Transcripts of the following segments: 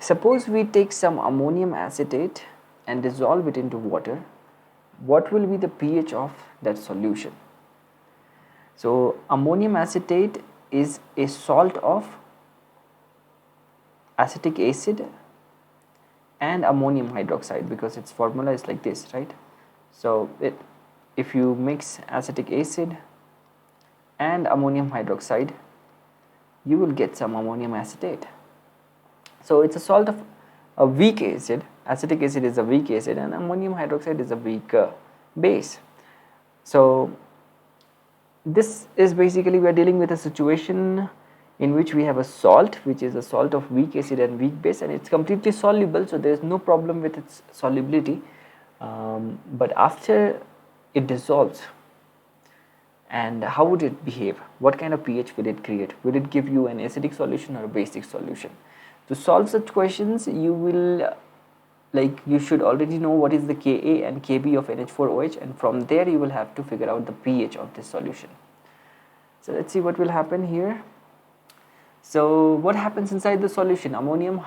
Suppose we take some ammonium acetate and dissolve it into water. What will be the pH of that solution? So ammonium acetate is a salt of acetic acid and ammonium hydroxide, because its formula is like this, right? So if you mix acetic acid and ammonium hydroxide, you will get some ammonium acetate. So it's a salt of a weak acid. Acetic acid is a weak acid and ammonium hydroxide is a weak base. So this is basically, we are dealing with a situation in which we have a salt which is a salt of weak acid and weak base, and it's completely soluble, so there is no problem with its solubility. But after it dissolves, and how would it behave? What kind of pH will it create? Will it give you an acidic solution or a basic solution? To solve such questions, you should already know what is the Ka and Kb of NH4OH, and from there you will have to figure out the pH of this solution. So let's see what will happen here. So what happens inside the solution? Ammonium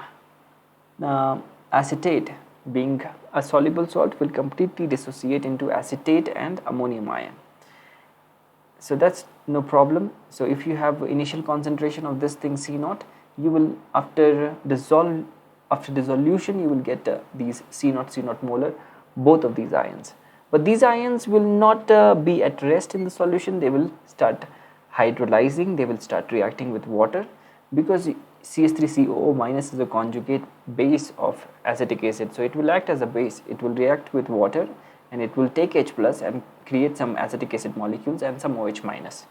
acetate, being a soluble salt, will completely dissociate into acetate and ammonium ion. So that's no problem. So if you have initial concentration of this thing C0, you will after dissolution you will get these C0 molar, both of these ions. But these ions will not be at rest in the solution. They will start hydrolyzing, they will start reacting with water, because CH3COO minus is a conjugate base of acetic acid, so it will act as a base. It will react with water and it will take H plus and create some acetic acid molecules and some OH minus.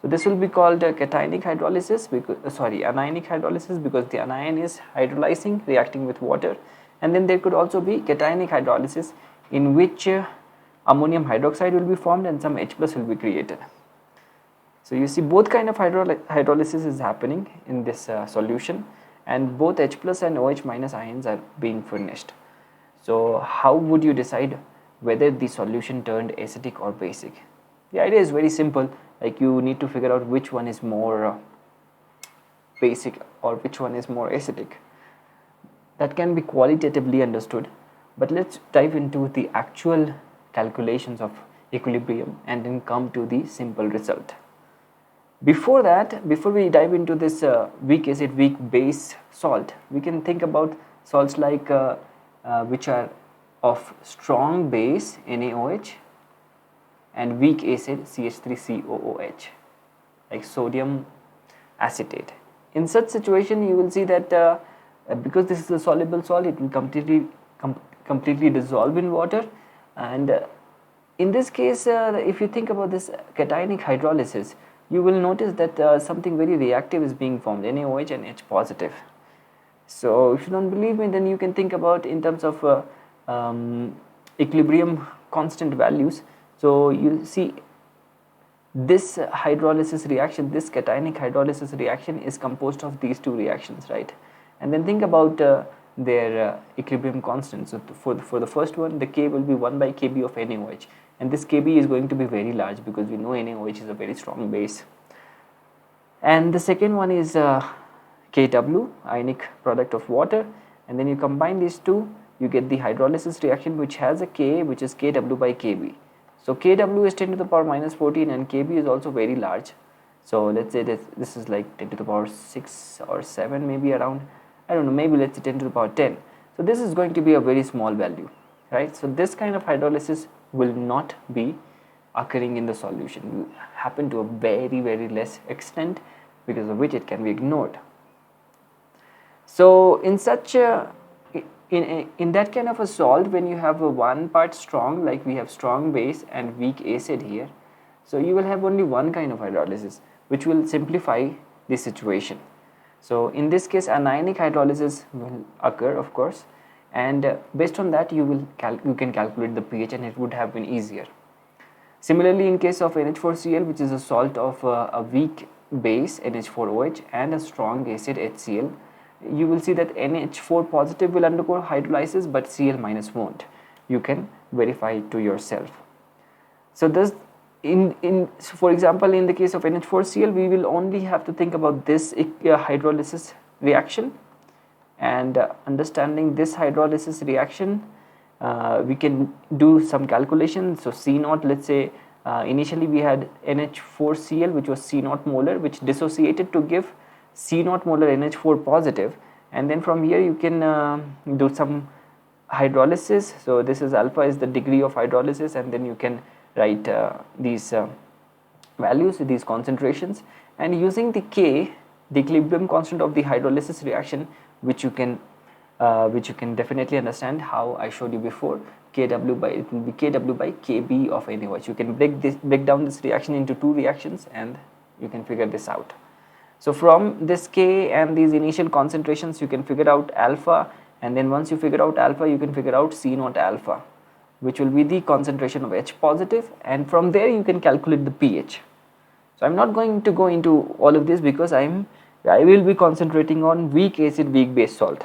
So this will be called cationic hydrolysis, anionic hydrolysis, because the anion is hydrolyzing, reacting with water. And then there could also be cationic hydrolysis, in which ammonium hydroxide will be formed and some H plus will be created. So you see both kind of hydrolysis is happening in this solution, and both H plus and OH minus ions are being furnished. So how would you decide whether the solution turned acidic or basic? The idea is very simple, like you need to figure out which one is more basic or which one is more acidic. That can be qualitatively understood, but let's dive into the actual calculations of equilibrium and then come to the simple result. Before that, before we dive into this weak acid, weak base salt, we can think about salts like which are of strong base NaOH and weak acid CH3COOH, like sodium acetate. In such situation, you will see that because this is a soluble salt, it will completely dissolve in water. And in this case, if you think about this cationic hydrolysis, you will notice that something very reactive is being formed, NaOH and H positive. So if you don't believe me, then you can think about in terms of equilibrium constant values. So you see this hydrolysis reaction, this cationic hydrolysis reaction is composed of these two reactions, right? And then think about their equilibrium constant. So for the first one, the K will be 1 by Kb of NaOH, and this Kb is going to be very large because we know NaOH is a very strong base. And the second one is Kw, ionic product of water, and then you combine these two, you get the hydrolysis reaction which has a Ka, which is Kw by Kb. So Kw is 10 to the power minus 14 and Kb is also very large. So let's say that this is like 10 to the power 6 or 7, maybe around, I don't know, maybe let's say 10 to the power 10. So this is going to be a very small value, right? So this kind of hydrolysis will not be occurring in the solution. It will happen to a very less extent, because of which it can be ignored. So in such in that kind of a salt, when you have a one part strong, like we have strong base and weak acid here, so you will have only one kind of hydrolysis, which will simplify the situation. So in this case, anionic hydrolysis will occur, of course, and based on that you can calculate the pH, and it would have been easier. Similarly, in case of NH4Cl, which is a salt of a weak base NH4OH and a strong acid HCl, you will see that NH4 positive will undergo hydrolysis, but Cl minus won't. You can verify it to yourself. So this, for example, in the case of NH4Cl, we will only have to think about this hydrolysis reaction, and understanding this hydrolysis reaction, we can do some calculations. So C naught, let's say initially we had NH4Cl, which was C naught molar, which dissociated to give C naught molar NH4 positive, and then from here you can do some hydrolysis. So this is alpha is the degree of hydrolysis, and then you can write these values, these concentrations, and using the K, the equilibrium constant of the hydrolysis reaction, which you can definitely understand how I showed you before. Kw by, it will be Kw by Kb of NaOH. You can break down this reaction into two reactions, and you can figure this out. So from this K and these initial concentrations, you can figure out alpha, and then once you figure out alpha, you can figure out C naught alpha, which will be the concentration of H positive, and from there you can calculate the pH. So I'm not going to go into all of this because I will be concentrating on weak acid, weak base salt.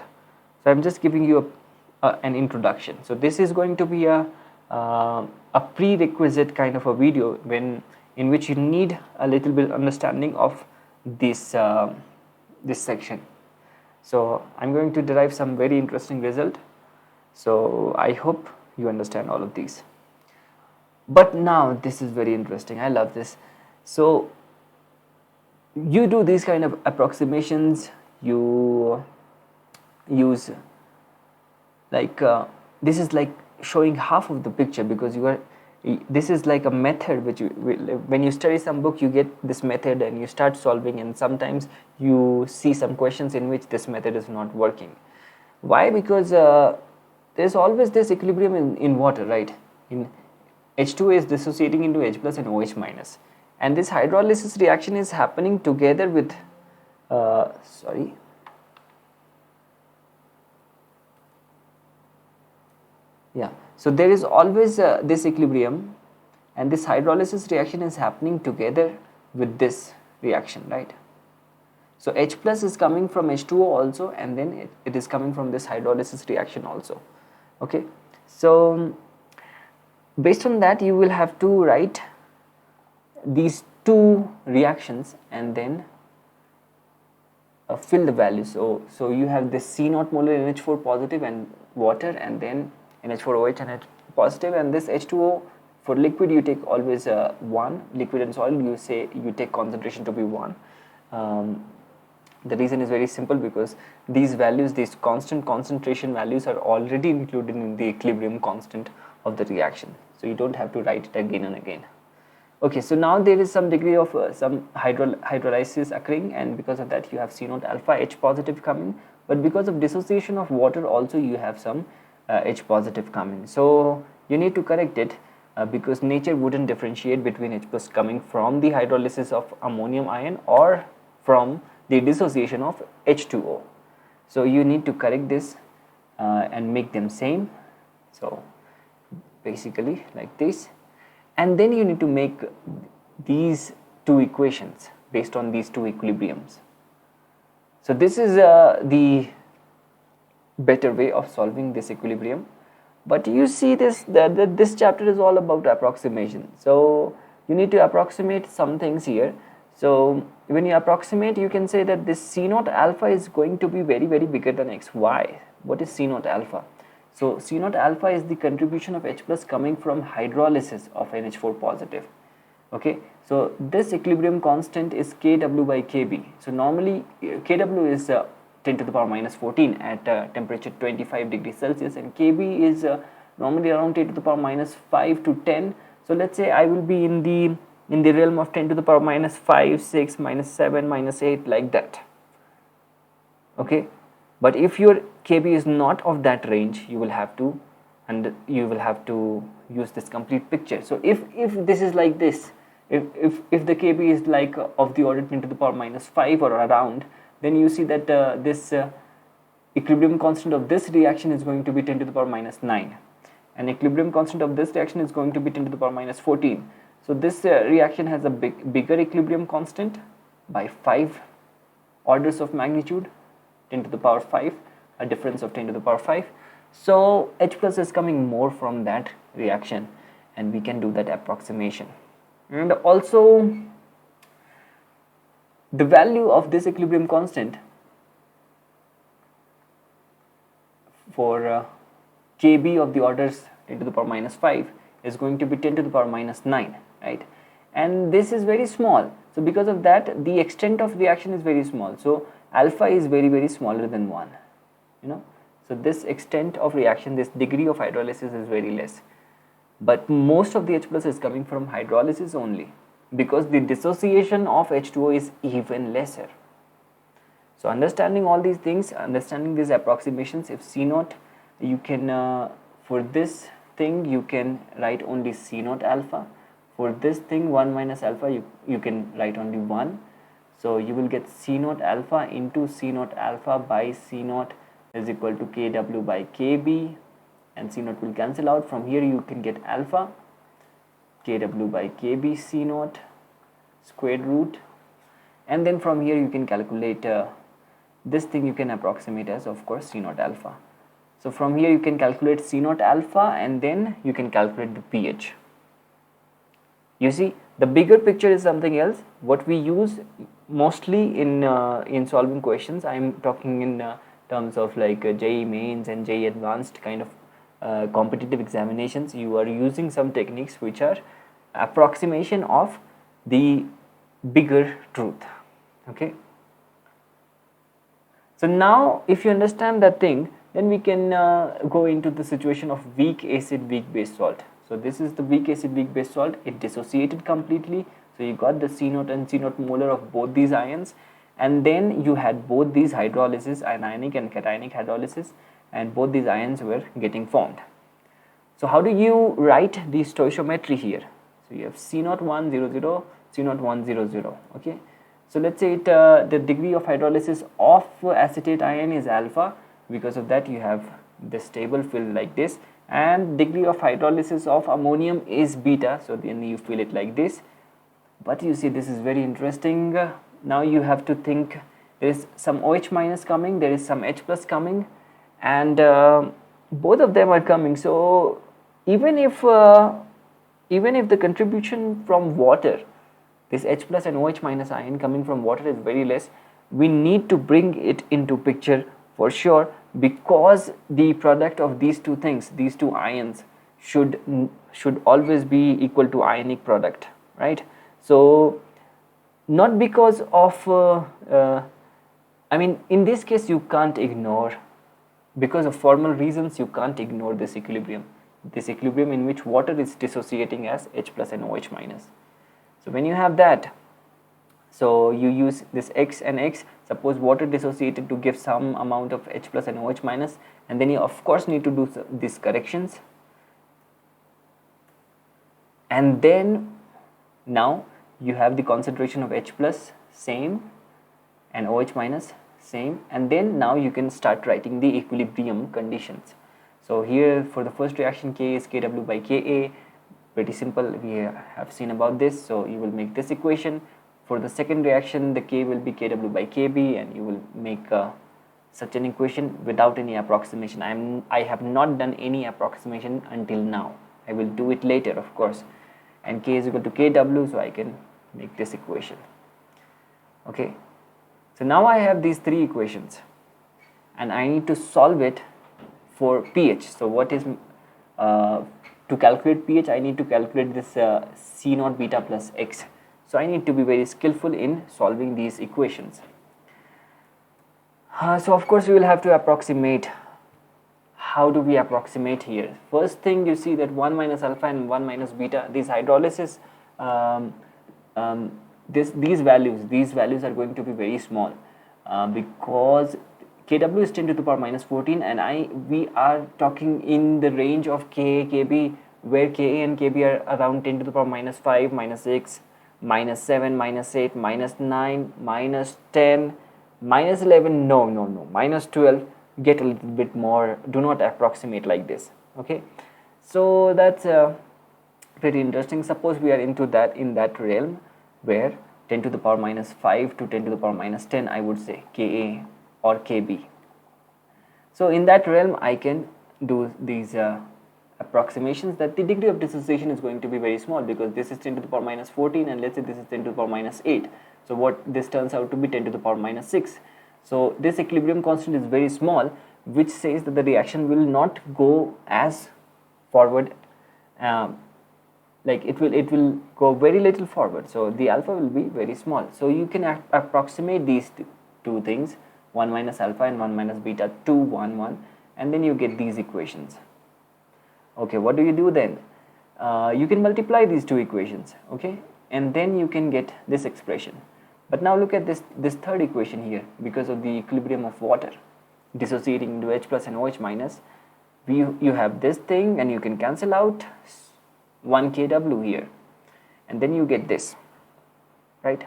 So I'm just giving you an introduction. So this is going to be a prerequisite kind of a video in which you need a little bit understanding of this section. So I'm going to derive some very interesting result. So I hope you understand all of these. But now this is very interesting. I love this. So you do these kind of approximations, you use like this is like showing half of the picture, because this is like a method which when you study some book, you get this method and you start solving, and sometimes you see some questions in which this method is not working. Why? Because there's always this equilibrium in water, right? In H2O is dissociating into H plus and OH minus, and this hydrolysis reaction is happening together with so there is always this equilibrium, and this hydrolysis reaction is happening together with this reaction, right? So H plus is coming from H2O also, and then it is coming from this hydrolysis reaction also. Okay, so based on that, you will have to write these two reactions and then fill the values. So you have this C naught molar NH4 positive and water, and then NH4OH and H positive, and this H2O for liquid you take always 1, liquid and solid you take concentration to be 1. The reason is very simple, because these values, these constant concentration values, are already included in the equilibrium constant of the reaction, so you don't have to write it again and again. Okay, so now there is some degree of some hydrolysis occurring, and because of that you have C naught alpha H positive coming, but because of dissociation of water also you have some H positive coming. So you need to correct it because nature wouldn't differentiate between H plus coming from the hydrolysis of ammonium ion or from the dissociation of H2O. So you need to correct this and make them same. So basically like this, and then you need to make these two equations based on these two equilibriums. So this is the better way of solving this equilibrium. But you see this chapter is all about approximation, so you need to approximate some things here. So when you approximate, you can say that this C naught alpha is going to be very bigger than X. Why? What is C naught alpha? So C naught alpha is the contribution of H plus coming from hydrolysis of NH4 positive. Okay, so this equilibrium constant is Kw by Kb. So normally Kw is 10 to the power minus 14 at temperature 25 degrees Celsius, and Kb is normally around 10 to the power minus 5 to 10. So let's say I will be in the realm of 10 to the power minus 5, 6, minus 7, minus 8, like that. Okay, but if your Kb is not of that range, you will have to use this complete picture. So if this is like this, if the Kb is like of the order 10 to the power minus 5 or around, then you see that this equilibrium constant of this reaction is going to be 10 to the power minus 9, and equilibrium constant of this reaction is going to be 10 to the power minus 14. So this reaction has a bigger equilibrium constant by 5 orders of magnitude, 10 to the power 5, a difference of 10 to the power 5. So H plus is coming more from that reaction, and we can do that approximation. And also the value of this equilibrium constant for Kb of the orders 10 to the power minus 5 is going to be 10 to the power minus 9, right? And this is very small. So because of that, the extent of reaction is very small. So alpha is very, very smaller than 1, you know. So this extent of reaction, this degree of hydrolysis is very less. But most of the H plus is coming from hydrolysis only, because the dissociation of H2O is even lesser. So understanding all these things, understanding these approximations, if C naught, you can, for this thing, you can write only C naught alpha. For this thing, 1 minus alpha, you can write only 1. So you will get C naught alpha into C naught alpha by C naught is equal to Kw by Kb, and C naught will cancel out. From here you can get alpha, Kw by Kb C naught square root, and then from here you can calculate this thing, you can approximate as, of course, C naught alpha. So from here you can calculate C naught alpha, and then you can calculate the pH. You see, the bigger picture is something else. What we use mostly in solving questions, I am talking in terms of like JEE mains and JEE advanced kind of competitive examinations. You are using some techniques which are approximation of the bigger truth. Okay. So now if you understand that thing, then we can go into the situation of weak acid, weak base salt. So this is the weak acid, weak base salt. It dissociated completely. So you got the C naught and C naught molar of both these ions, and then you had both these hydrolysis, anionic and cationic hydrolysis, and both these ions were getting formed. So how do you write the stoichiometry here? So you have C naught 1 0 0, C naught 1 0 0. Okay. So let's say the degree of hydrolysis of acetate ion is alpha. Because of that, you have this table filled like this, and degree of hydrolysis of ammonium is beta, so then you fill it like this. But you see, this is very interesting. Now you have to think, there is some OH minus coming, there is some H plus coming, and both of them are coming. So even if the contribution from water, this H plus and OH minus ion coming from water is very less, we need to bring it into picture for sure, because the product of these two things, these two ions, should always be equal to ionic product, right? So not because of I mean, in this case you can't ignore, because of formal reasons you can't ignore this equilibrium in which water is dissociating as H plus and OH minus. So when you have that, so you use this X and X. Suppose water dissociated to give some amount of H plus and OH minus, and then you of course need to do these corrections. And then now you have the concentration of H plus same and OH minus same, and then now you can start writing the equilibrium conditions. So here for the first reaction, K is Kw by Ka. Pretty simple, we have seen about this. So you will make this equation. For the second reaction, the K will be Kw by Kb, and you will make such an equation without any approximation. I have not done any approximation until now. I will do it later, of course. And K is equal to Kw, so I can make this equation. Okay. So now I have these three equations, and I need to solve it for pH. So what is to calculate pH? I need to calculate this C naught beta plus X. So I need to be very skillful in solving these equations. So of course we will have to approximate. How do we approximate here? First thing, you see that 1 minus alpha and 1 minus beta, these hydrolysis, these values are going to be very small, because Kw is 10 to the power minus 14, and we are talking in the range of Ka, Kb, where Ka and Kb are around 10 to the power minus 5, minus 6, minus 7, minus 8, minus 9, minus 10, minus 11, no, minus 12, get a little bit more. Do not approximate like this. Okay, so that's pretty interesting. Suppose we are in that realm where 10 to the power minus 5 to 10 to the power minus 10, I would say Ka or Kb. So in that realm I can do these approximations that the degree of dissociation is going to be very small, because this is 10 to the power minus 14, and let's say this is 10 to the power minus 8. So what this turns out to be 10 to the power minus 6. So this equilibrium constant is very small, which says that the reaction will not go as forward, like it will go very little forward, so the alpha will be very small. So you can approximate these two things, 1 minus alpha and 1 minus beta, to 1 1, and then you get these equations. Okay, what do you do then? You can multiply these two equations, okay, and then you can get this expression. But now look at this third equation here. Because of the equilibrium of water dissociating into H plus and OH minus, you have this thing, and you can cancel out 1 kW here, and then you get this, right?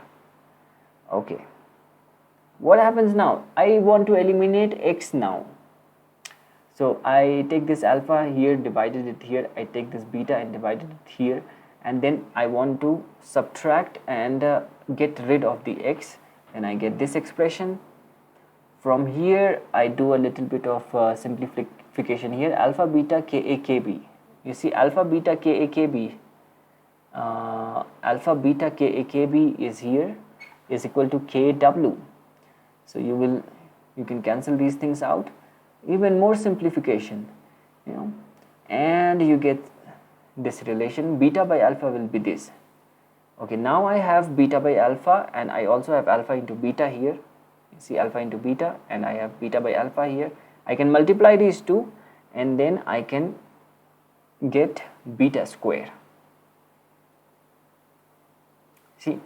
Okay, what happens now? I want to eliminate X now. So I take this alpha here, divided it here, I take this beta and divided it here, and then I want to subtract and get rid of the X, and I get this expression. From here I do a little bit of simplification here, alpha beta Ka Kb. You see, alpha beta Ka Kb, alpha beta Ka Kb is here, is equal to Kw. So you can cancel these things out, even more simplification, you know, and you get this relation. Beta by alpha will be this. Okay, now I have beta by alpha, and I also have alpha into beta here. You see, alpha into beta, and I have beta by alpha here. I can multiply these two, and then I can get beta square. See,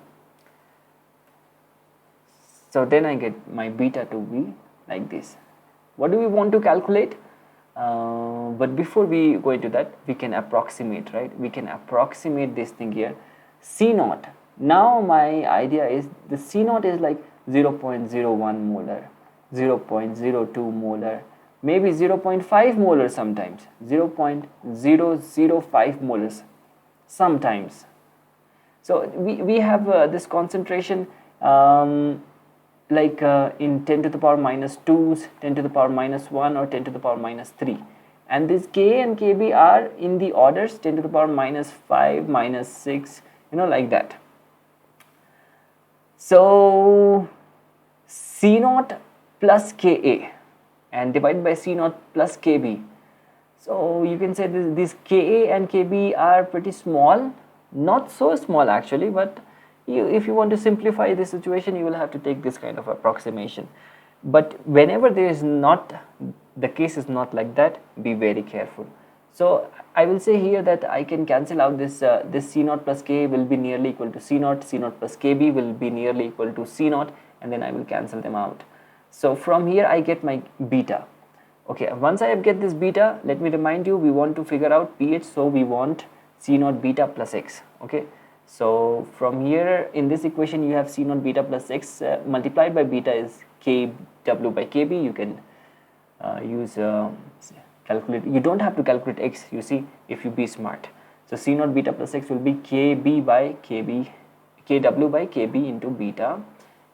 so then I get my beta to be like this. What do we want to calculate? But before we go into that, we can approximate, right? We can approximate this thing here, C naught. Now my idea is the C naught is like 0.01 molar, 0.02 molar, maybe 0.5 molar sometimes, 0.005 molars sometimes. So we have this concentration like in 10 to the power minus 2s, 10 to the power minus 1, or 10 to the power minus 3. And this Ka and Kb are in the orders 10 to the power minus 5, minus 6, you know, like that. So C naught plus Ka and divided by C naught plus Kb. So you can say this Ka and Kb are pretty small, not so small actually, but if you want to simplify this situation, you will have to take this kind of approximation. But whenever there is not, the case is not like that, be very careful. So I will say here that I can cancel out this this C naught plus Ka will be nearly equal to C naught plus Kb will be nearly equal to C naught, and then I will cancel them out. So from here I get my beta. Okay, once I get this beta, let me remind you, we want to figure out pH, so we want C naught beta plus X. Okay, so from here in this equation you have C naught beta plus X multiplied by beta is Kw by Kb. You can use calculate. You don't have to calculate X, you see, if you be smart. So C naught beta plus X will be Kb by Kb, Kw by Kb into beta,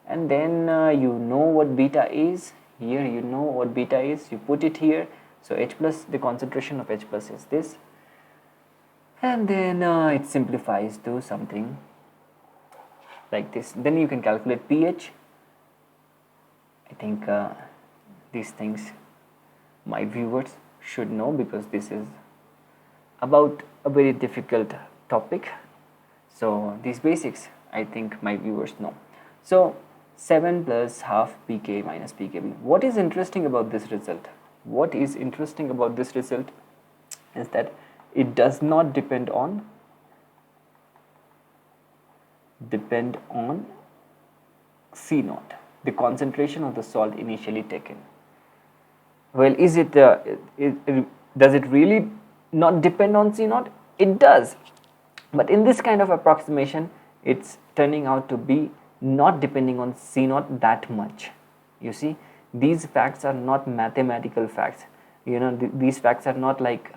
and then you know what beta is. Here you know what beta is, you put it here. So H plus, the concentration of H plus is this, and then it simplifies to something like this. Then you can calculate pH. I think these things my viewers should know, because this is about a very difficult topic. So these basics I think my viewers know. So 7 plus half pK minus pKb. What is interesting about this result? What is interesting about this result is that it does not depend on C naught, the concentration of the salt initially taken. Well, is it does it really not depend on C naught? It does, but in this kind of approximation it's turning out to be not depending on C naught that much. You see, these facts are not mathematical facts. You know, these facts are not like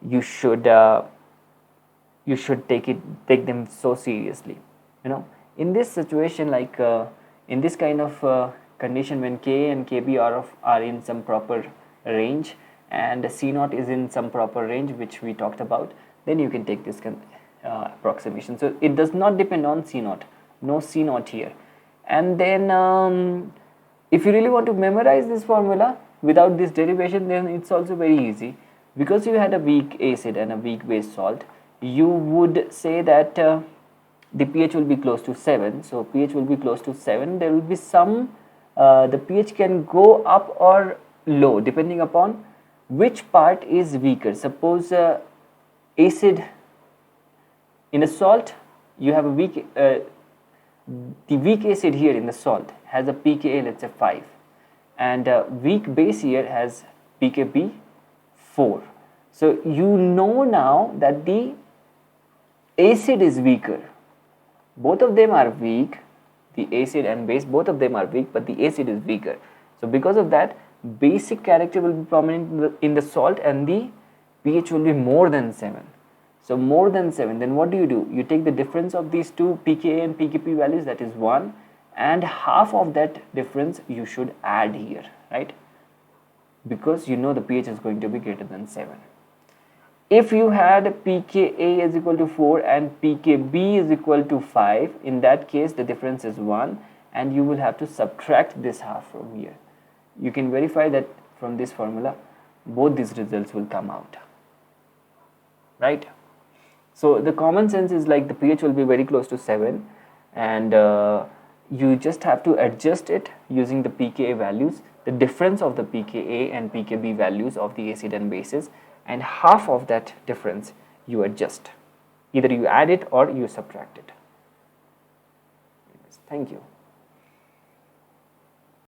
you should take them so seriously. You know, in this situation, like in this kind of condition, when K and Kb are in some proper range and C naught is in some proper range, which we talked about, then you can take this approximation. So it does not depend on C naught, no C naught here. And then If you really want to memorize this formula without this derivation, then it's also very easy. Because you had a weak acid and a weak base salt, you would say that the pH will be close to 7. So pH will be close to 7. There will be some, the pH can go up or low depending upon which part is weaker. Suppose acid in a salt, you have a weak, the weak acid here in the salt has a pKa, let's say 5, and weak base here has pKb 4. So you know now that the acid is weaker. Both of them are weak, the acid and base, both of them are weak, but the acid is weaker. So because of that, basic character will be prominent in the salt and the pH will be more than 7. So more than 7, then what do? You take the difference of these two pKa and pKp values, that is 1, and half of that difference you should add here, right? Because you know the pH is going to be greater than 7. If you had pKa is equal to 4 and pKb is equal to 5, in that case the difference is 1 and you will have to subtract this half from here. You can verify that from this formula both these results will come out, right? So the common sense is like the pH will be very close to 7 and you just have to adjust it using the pKa values, the difference of the pKa and pKb values of the acid and bases, and half of that difference you adjust. Either you add it or you subtract it. Thank you.